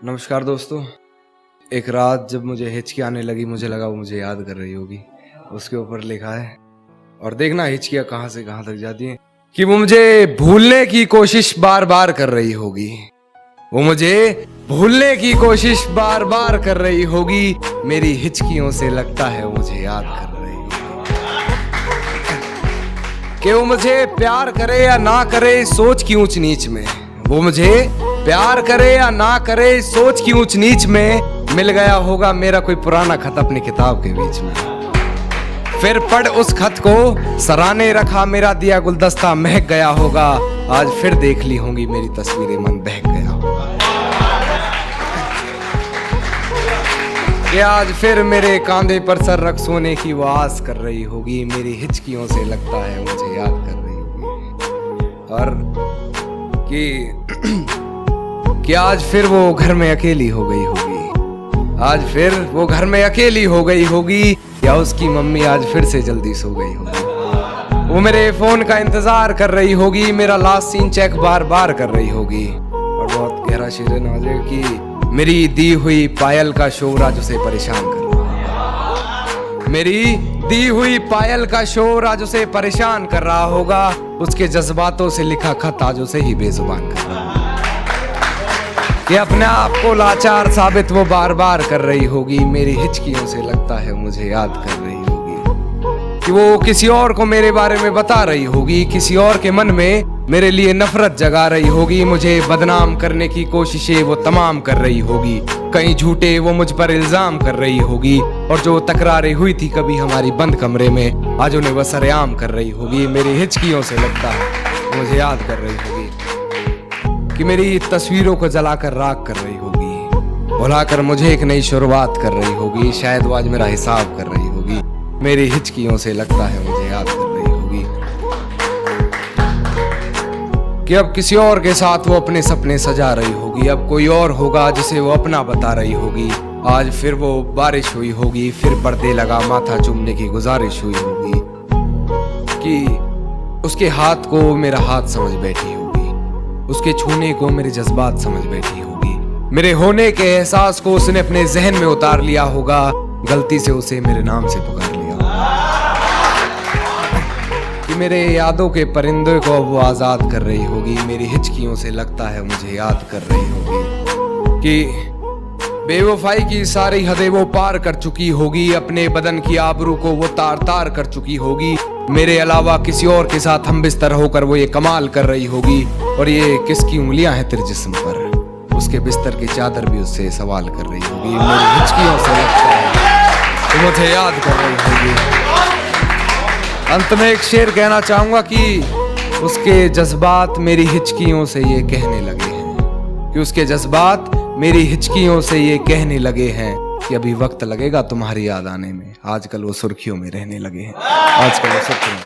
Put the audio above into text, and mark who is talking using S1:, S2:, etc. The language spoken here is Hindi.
S1: नमस्कार दोस्तों। एक रात जब मुझे हिचकी आने लगी, मुझे लगा वो मुझे याद कर रही होगी। उसके ऊपर लिखा है, और देखना हिचकियां कहां से कहां तक जाती हैं, कि वो मुझे भूलने की कोशिश बार बार कर रही होगी। वो मुझे भूलने की कोशिश बार बार कर रही होगी। मेरी हिचकियों से लगता है वो मुझे याद कर रही होगी। कि वो मुझे प्यार करे या ना करे सोच की ऊंच नीच में, वो मुझे प्यार करे या ना करे सोच की ऊंच नीच में, मिल गया होगा मेरा कोई पुराना खत अपनी किताब के बीच में। फिर पढ़ उस खत को सराहने रखा मेरा दिया गुलदस्ता महक गया होगा। आज फिर देख ली होंगी मेरी तस्वीरें, मन बहक गया होगा। कि आज फिर मेरे कांधे पर सर रख सोने की वो आस कर रही होगी। मेरी हिचकियों से लगता है मुझे याद कर रही होगी। और कि आज फिर वो घर में अकेली हो गई होगी। आज फिर वो घर में अकेली हो गई होगी, या उसकी मम्मी आज फिर से जल्दी सो गई होगी। वो मेरे फोन का इंतजार कर रही होगी, मेरा लास्ट सीन चेक बार बार कर रही होगी। और बहुत गहरा शेर है कि मेरी दी हुई पायल का शोर आज उसे परेशान कर रहा होगा। मेरी दी हुई पायल का शोर आज उसे परेशान कर रहा होगा। उसके जज्बातों से लिखा खत आज उसे ही बेजुबान कर रहा होगा। कि अपने आप को लाचार साबित वो बार बार कर रही होगी। मेरी हिचकियों से लगता है मुझे याद कर रही होगी। कि वो किसी और को मेरे बारे में बता रही होगी, किसी और के मन में मेरे लिए नफरत जगा रही होगी। मुझे बदनाम करने की कोशिशें वो तमाम कर रही होगी। कहीं झूठे वो मुझ पर इल्जाम कर रही होगी, और जो तकरारें हुई थी कभी हमारी बंद कमरे में, आज उन्हें वह सरेआम कर रही होगी। मेरी हिचकियों से लगता है मुझे याद कर रही होगी। कि मेरी तस्वीरों को जलाकर राख कर रही होगी, भुलाकर मुझे एक नई शुरुआत कर रही होगी। शायद वो आज मेरा हिसाब कर रही होगी। मेरी हिचकियों से लगता है मुझे याद कर रही होगी। कि अब किसी और के साथ वो अपने सपने सजा रही होगी। अब कोई और होगा जिसे वो अपना बता रही होगी। आज फिर वो बारिश हुई होगी, फिर पर्दे लगा माथा चूमने की गुजारिश हुई होगी। कि उसके हाथ को मेरा हाथ समझ बैठी होगी, उसके छूने को मेरे जज्बात समझ बैठी होगी। मेरे होने के एहसास को उसने अपने जहन में उतार लिया होगा। गलती से उसे मेरे नाम से पुकार लिया होगा। कि मेरे यादों के परिंदे को वो आजाद कर रही होगी। मेरी हिचकियों से लगता है मुझे याद कर रही होगी। कि बेवफाई की सारी हदें वो पार कर चुकी होगी। अपने बदन की आबरू को वो तार तार कर चुकी होगी। मेरे अलावा किसी और के साथ हम बिस्तर होकर वो ये कमाल कर रही होगी। और ये किसकी उंगलियां हैं तेरे जिस्म पर, उसके बिस्तर की चादर भी उससे सवाल कर रही होगी। मेरी हिचकियों से लगता है तो मुझे याद कर रही होगी। अंत में एक शेर कहना चाहूंगा कि उसके जज्बात मेरी हिचकियों से ये कहने लगे हैं, कि उसके जज्बात मेरी हिचकियों से ये कहने लगे हैं कि अभी वक्त लगेगा तुम्हारी याद आने में। आजकल वो सुर्खियों में रहने लगे हैं। आजकल वो सुर्खियों